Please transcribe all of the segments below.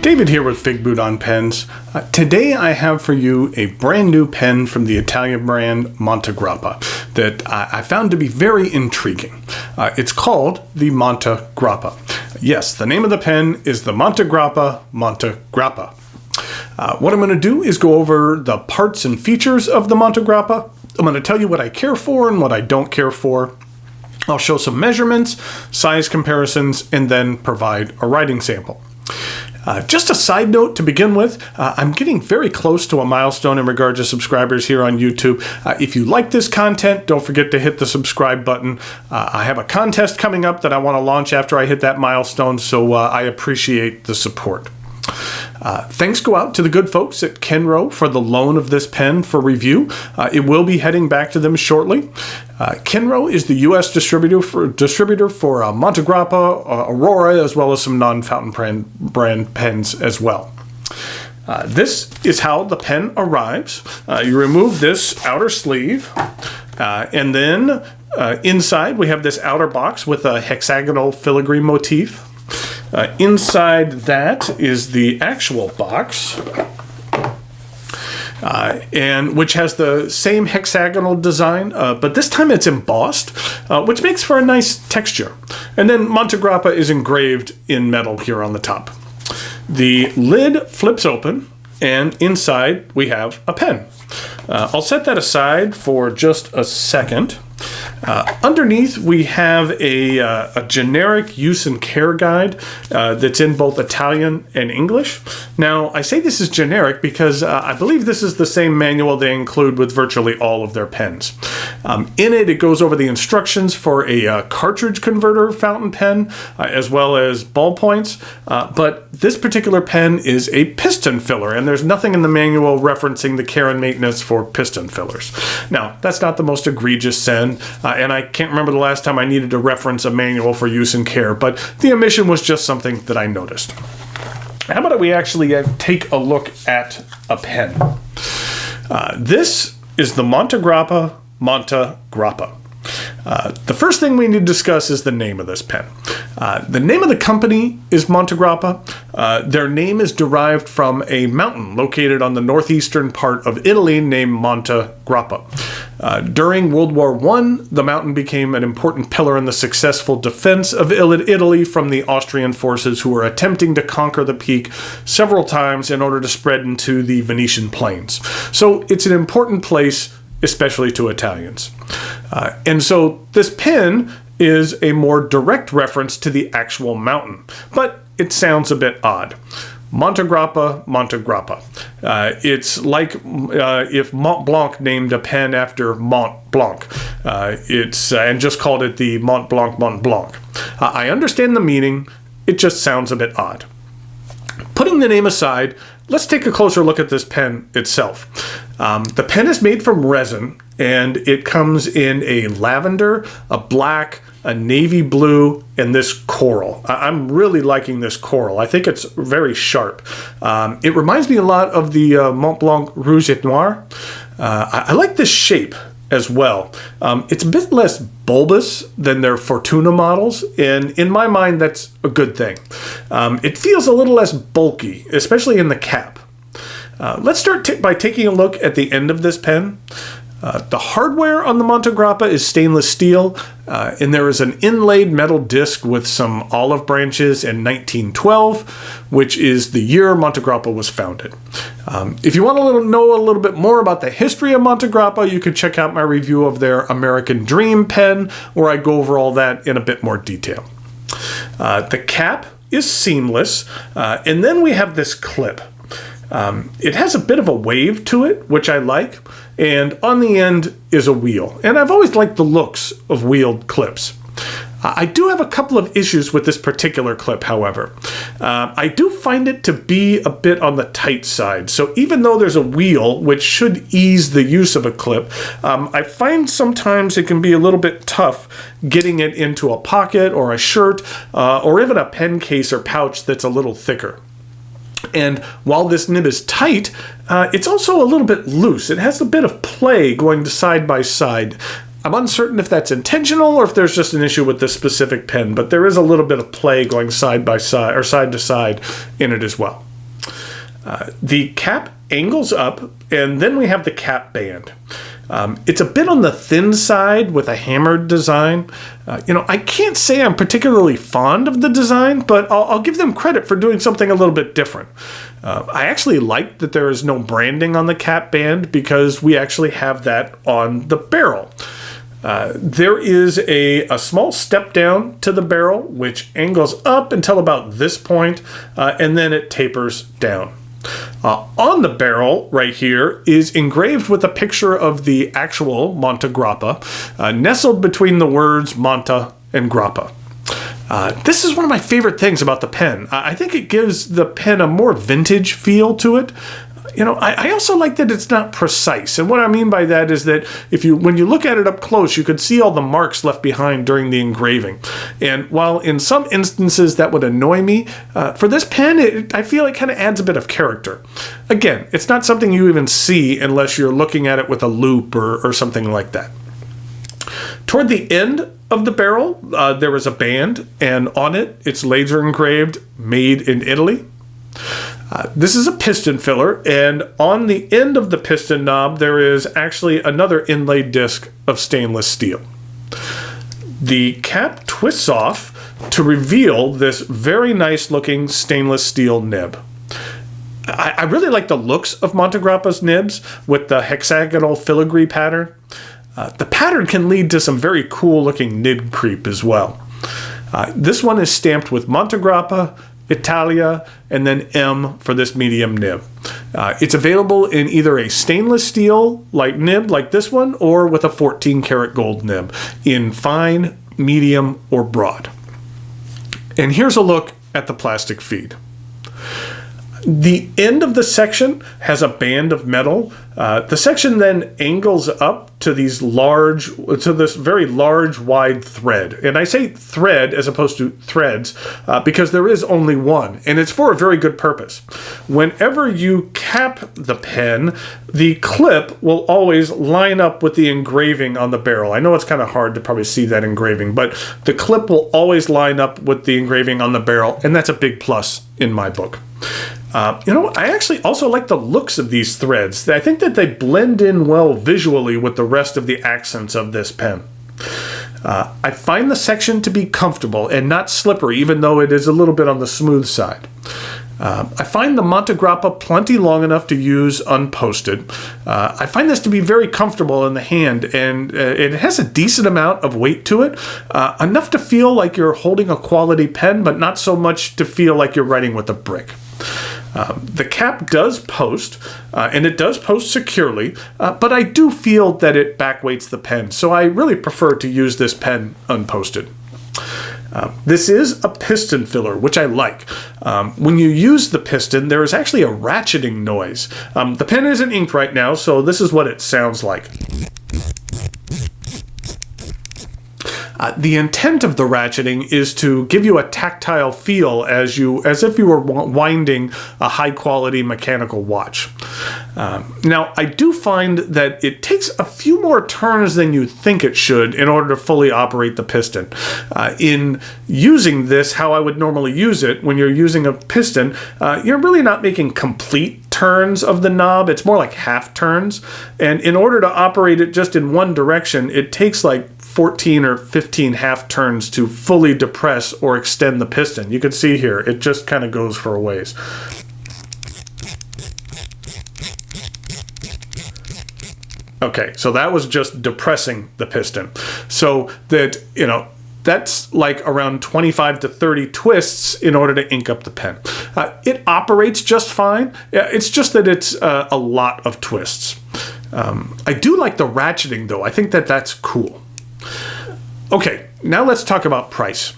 David here with Figboot on Pens. Today I have for you a brand new pen from the Italian brand Montegrappa that I found to be very intriguing. It's called the Montegrappa. Yes, the name of the pen is the Montegrappa. What I'm going to do is go over the parts and features of the Montegrappa. I'm going to tell you what I care for and what I don't care for. I'll show some measurements, size comparisons, and then provide a writing sample. Just a side note to begin with, I'm getting very close to a milestone in regard to subscribers here on YouTube. If you like this content, don't forget to hit the subscribe button. I have a contest coming up that I want to launch after I hit that milestone, so I appreciate the support. Thanks go out to the good folks at Kenro for the loan of this pen for review. It will be heading back to them shortly. Kenro is the U.S. distributor for Montegrappa, Aurora, as well as some non-fountain brand pens as well. This is how the pen arrives. You remove this outer sleeve, and then inside we have this outer box with a hexagonal filigree motif. Inside that is the actual box, and which has the same hexagonal design, but this time it's embossed, which makes for a nice texture. And then Montegrappa is engraved in metal here on the top. The lid flips open, and inside we have a pen. I'll set that aside for just a second. Underneath we have a generic use and care guide that's in both Italian and English. Now I say this is generic because I believe this is the same manual they include with virtually all of their pens. In it goes over the instructions for a cartridge converter fountain pen as well as ballpoints, but this particular pen is a piston filler, and there's nothing in the manual referencing the care and maintenance for piston fillers. Now that's not the most egregious sin. And I can't remember the last time I needed to reference a manual for use and care, but the omission was just something that I noticed. How about we actually take a look at a pen? This is the Montegrappa. The first thing we need to discuss is the name of this pen. The name of the company is Montegrappa. Their name is derived from a mountain located on the northeastern part of Italy named Montegrappa. During World War I, the mountain became an important pillar in the successful defense of Italy from the Austrian forces who were attempting to conquer the peak several times in order to spread into the Venetian plains. So it's an important place, especially to Italians. And so this pen is a more direct reference to the actual mountain, but it sounds a bit odd. Montegrappa. It's like if Mont Blanc named a pen after Mont Blanc. And just called it the Mont Blanc. I understand the meaning, it just sounds a bit odd. Putting the name aside, let's take a closer look at this pen itself. The pen is made from resin, and it comes in a lavender, a black, a navy blue, and this coral. I'm really liking this coral. I think it's very sharp. It reminds me a lot of the Mont Blanc Rouge et Noir. I like this shape as well. It's a bit less bulbous than their Fortuna models, and in my mind that's a good thing. It feels a little less bulky, especially in the cap. Let's start by taking a look at the end of this pen. The hardware on the Montegrappa is stainless steel, and there is an inlaid metal disc with some olive branches in 1912, which is the year Montegrappa was founded. If you want to know a little bit more about the history of Montegrappa, you can check out my review of their American Dream pen, where I go over all that in a bit more detail. The cap is seamless, and then we have this clip. It has a bit of a wave to it, which I like, and on the end is a wheel. And I've always liked the looks of wheeled clips. I do have a couple of issues with this particular clip, however. I do find it to be a bit on the tight side. So even though there's a wheel, which should ease the use of a clip, I find sometimes it can be a little bit tough getting it into a pocket or a shirt, or even a pen case or pouch that's a little thicker. And while this nib is tight, it's also a little bit loose. It has a bit of play going side by side. I'm uncertain if that's intentional or if there's just an issue with this specific pen, but there is a little bit of play going side by side or side to side in it as well. The cap angles up, and then we have the cap band. It's a bit on the thin side with a hammered design. I can't say I'm particularly fond of the design, but I'll give them credit for doing something a little bit different. I actually like that there is no branding on the cap band because we actually have that on the barrel. There is a small step down to the barrel, which angles up until about this point, and then it tapers down. On the barrel right here is engraved with a picture of the actual Montegrappa, nestled between the words Monte and Grappa. This is one of my favorite things about the pen. I think it gives the pen a more vintage feel to it. I also like that it's not precise. And what I mean by that is that when you look at it up close, you could see all the marks left behind during the engraving. And while in some instances that would annoy me, for this pen, I feel it kind of adds a bit of character. Again, it's not something you even see unless you're looking at it with a loupe or something like that. Toward the end of the barrel, there is a band, and on it, it's laser engraved, made in Italy. This is a piston filler, and on the end of the piston knob, there is actually another inlaid disc of stainless steel. The cap twists off to reveal this very nice looking stainless steel nib. I really like the looks of Montegrappa's nibs with the hexagonal filigree pattern. The pattern can lead to some very cool looking nib creep as well. This one is stamped with Montegrappa, Italia, and then M for this medium nib. It's available in either a stainless steel nib like this one, or with a 14 karat gold nib in fine, medium, or broad. And here's a look at the plastic feed. The end of the section has a band of metal. The section then angles up to this very large, wide thread. And I say thread as opposed to threads because there is only one, and it's for a very good purpose. Whenever you cap the pen, the clip will always line up with the engraving on the barrel. I know it's kind of hard to probably see that engraving, but the clip will always line up with the engraving on the barrel, and that's a big plus in my book. I actually also like the looks of these threads. I think that they blend in well visually with the rest of the accents of this pen. I find the section to be comfortable and not slippery, even though it is a little bit on the smooth side. I find the Montegrappa plenty long enough to use unposted. I find this to be very comfortable in the hand, and it has a decent amount of weight to it, enough to feel like you're holding a quality pen, but not so much to feel like you're writing with a brick. The cap does post, and it does post securely, but I do feel that it backweights the pen, so I really prefer to use this pen unposted. This is a piston filler, which I like. When you use the piston, there is actually a ratcheting noise. The pen isn't inked right now, so this is what it sounds like. The intent of the ratcheting is to give you a tactile feel as if you were winding a high-quality mechanical watch. Now, I do find that it takes a few more turns than you think it should in order to fully operate the piston. In using this, how I would normally use it, when you're using a piston, you're really not making complete turns of the knob. It's more like half turns. And in order to operate it just in one direction, it takes like 14 or 15 half turns to fully depress or extend the piston. You can see here, it just kind of goes for a ways. Okay, so that was just depressing the piston. So that, that's like around 25 to 30 twists in order to ink up the pen. It operates just fine. It's just that it's a lot of twists. I do like the ratcheting though. I think that that's cool. Okay, now let's talk about price.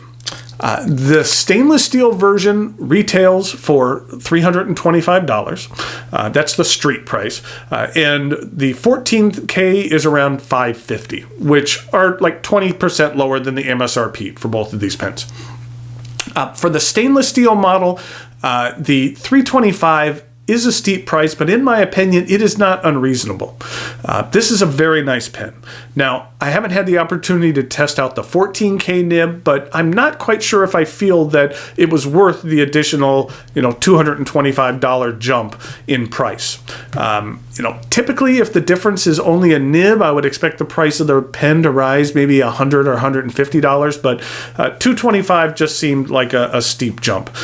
The stainless steel version retails for $325. That's the street price. And the 14K is around $550, which are like 20% lower than the MSRP for both of these pens. For the stainless steel model, the $325 is a steep price, but in my opinion, it is not unreasonable. This is a very nice pen. Now, I haven't had the opportunity to test out the 14K nib, but I'm not quite sure if I feel that it was worth the additional, $225 jump in price. Typically, if the difference is only a nib, I would expect the price of the pen to rise maybe $100 or $150, but $225 just seemed like a steep jump.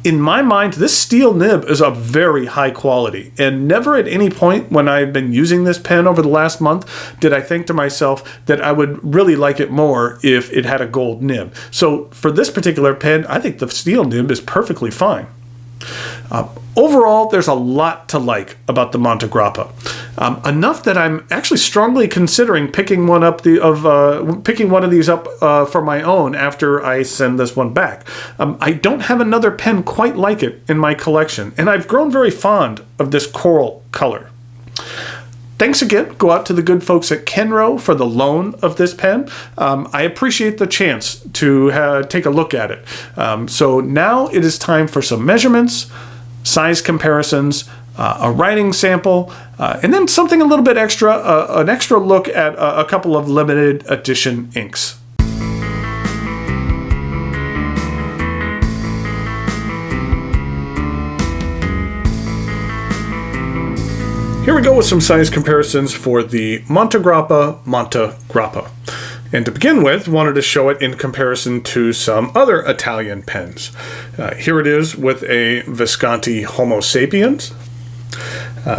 In my mind, this steel nib is a very high quality, and never at any point when I've been using this pen over the last month did I think to myself that I would really like it more if it had a gold nib. So for this particular pen, I think the steel nib is perfectly fine. Overall, there's a lot to like about the Montegrappa. Enough that I'm actually strongly considering picking one of these up for my own after I send this one back. I don't have another pen quite like it in my collection, and I've grown very fond of this coral color. Thanks again go out to the good folks at Kenro for the loan of this pen. I appreciate the chance to take a look at it. So now it is time for some measurements, size comparisons, a writing sample, and then something a little bit extra, an extra look at a couple of limited edition inks. Here we go with some size comparisons for the Montegrappa. And to begin with, wanted to show it in comparison to some other Italian pens. Here it is with a Visconti Homo sapiens.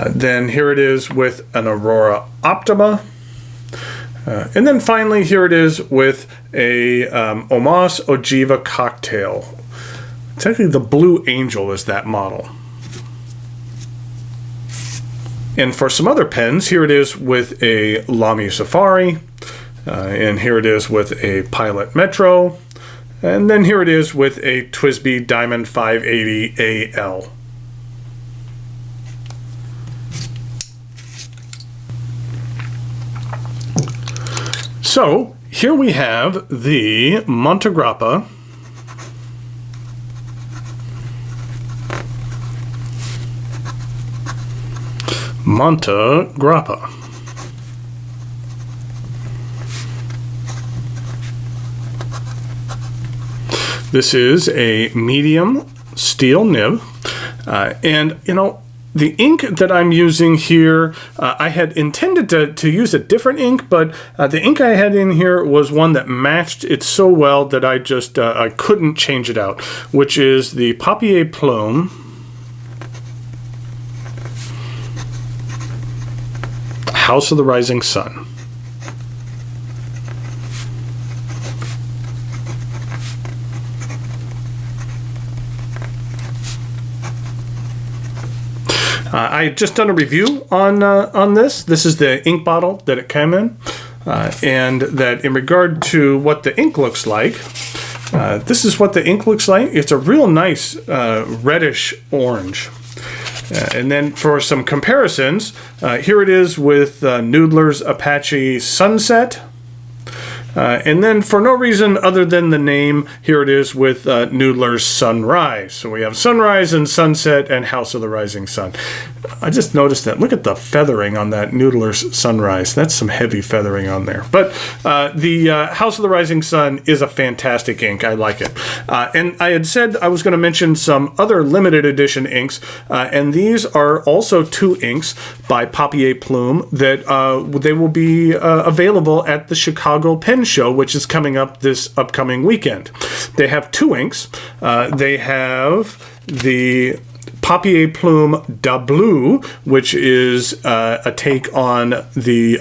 Then here it is with an Aurora Optima. And then finally, here it is with a Omas Ogiva Cocktail. It's actually the Blue Angel is that model. And for some other pens, here it is with a Lamy Safari, and here it is with a Pilot Metro, and then here it is with a TWSBI Diamond 580 AL. So here we have the Montegrappa This is a medium steel nib, and the ink that I'm using here, I had intended to use a different ink, but the ink I had in here was one that matched it so well that I just I couldn't change it out, which is the Papier Plume House of the Rising Sun. I had just done a review on this. This is the ink bottle that it came in, and that in regard to what the ink looks like, this is what the ink looks like. It's a real nice reddish orange. And then for some comparisons, here it is with Noodler's Apache Sunset. And then for no reason other than the name, here it is with Noodler's Sunrise. So we have Sunrise and Sunset and House of the Rising Sun. I just noticed that. Look at the feathering on that Noodler's Sunrise. That's some heavy feathering on there. But the House of the Rising Sun is a fantastic ink. I like it. And I had said I was going to mention some other limited edition inks, and these are also two inks by Papier Plume that they will be available at the Chicago Pen Show, which is coming up this upcoming weekend. They have two inks. They have the Papier Plume Da Blue, which is a take on the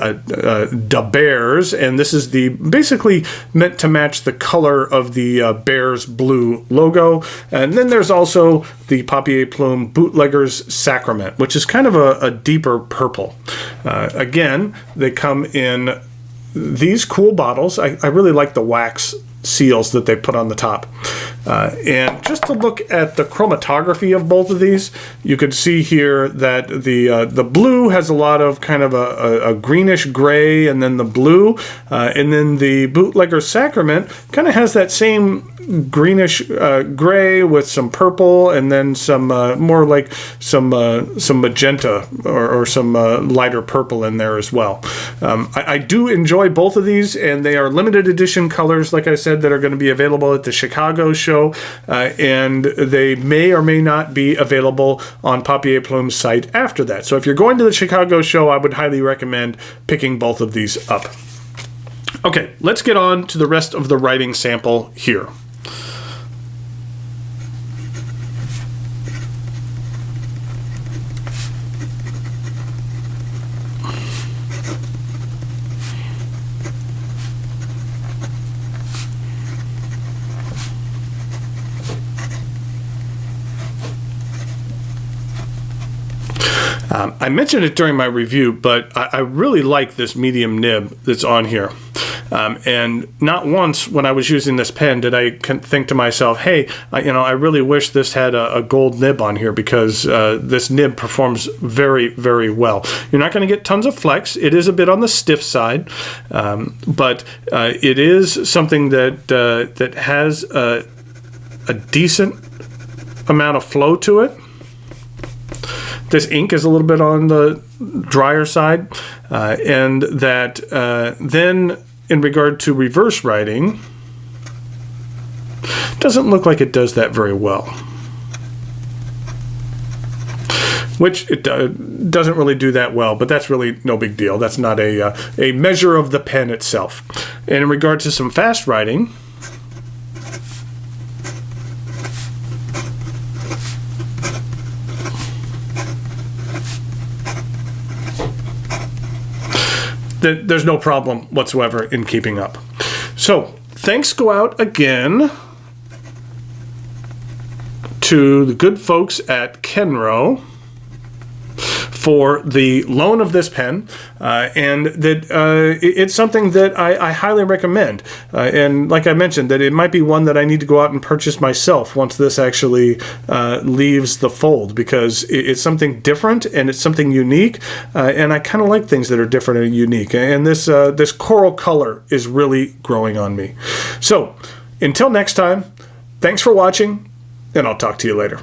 Da Bears, and this is basically meant to match the color of the Bears blue logo. And then there's also the Papier Plume Bootlegger's Sacrament, which is kind of a deeper purple. Again, they come in these cool bottles. I really like the wax seals that they put on the top. And just to look at the chromatography of both of these, you could see here that the blue has a lot of kind of a greenish gray, and then the blue, and then the Bootlegger Sacrament kind of has that same greenish gray with some purple, and then some more like some magenta or some lighter purple in there as well. I do enjoy both of these, and they are limited edition colors, like I said, that are going to be available at the Chicago show, and they may or may not be available on Papier Plume's site after that. So if you're going to the Chicago show, I would highly recommend picking both of these up. Okay, let's get on to the rest of the writing sample here. I mentioned it during my review, but I really like this medium nib that's on here. And not once when I was using this pen did I think to myself, hey, I really wish this had a gold nib on here, because this nib performs very, very well. You're not going to get tons of flex. It is a bit on the stiff side, but it is something that has a decent amount of flow to it. This ink is a little bit on the drier side, and that then in regard to reverse writing, doesn't look like it does that very well. Which it doesn't really do that well, but that's really no big deal. That's not a measure of the pen itself. And in regard to some fast writing, there's no problem whatsoever in keeping up. So, thanks go out again to the good folks at Kenro for the loan of this pen, and that it's something that I highly recommend. And like I mentioned, that it might be one that I need to go out and purchase myself once this actually leaves the fold, because it's something different and it's something unique, and I kind of like things that are different and unique. And this coral color is really growing on me. So, until next time, thanks for watching, and I'll talk to you later.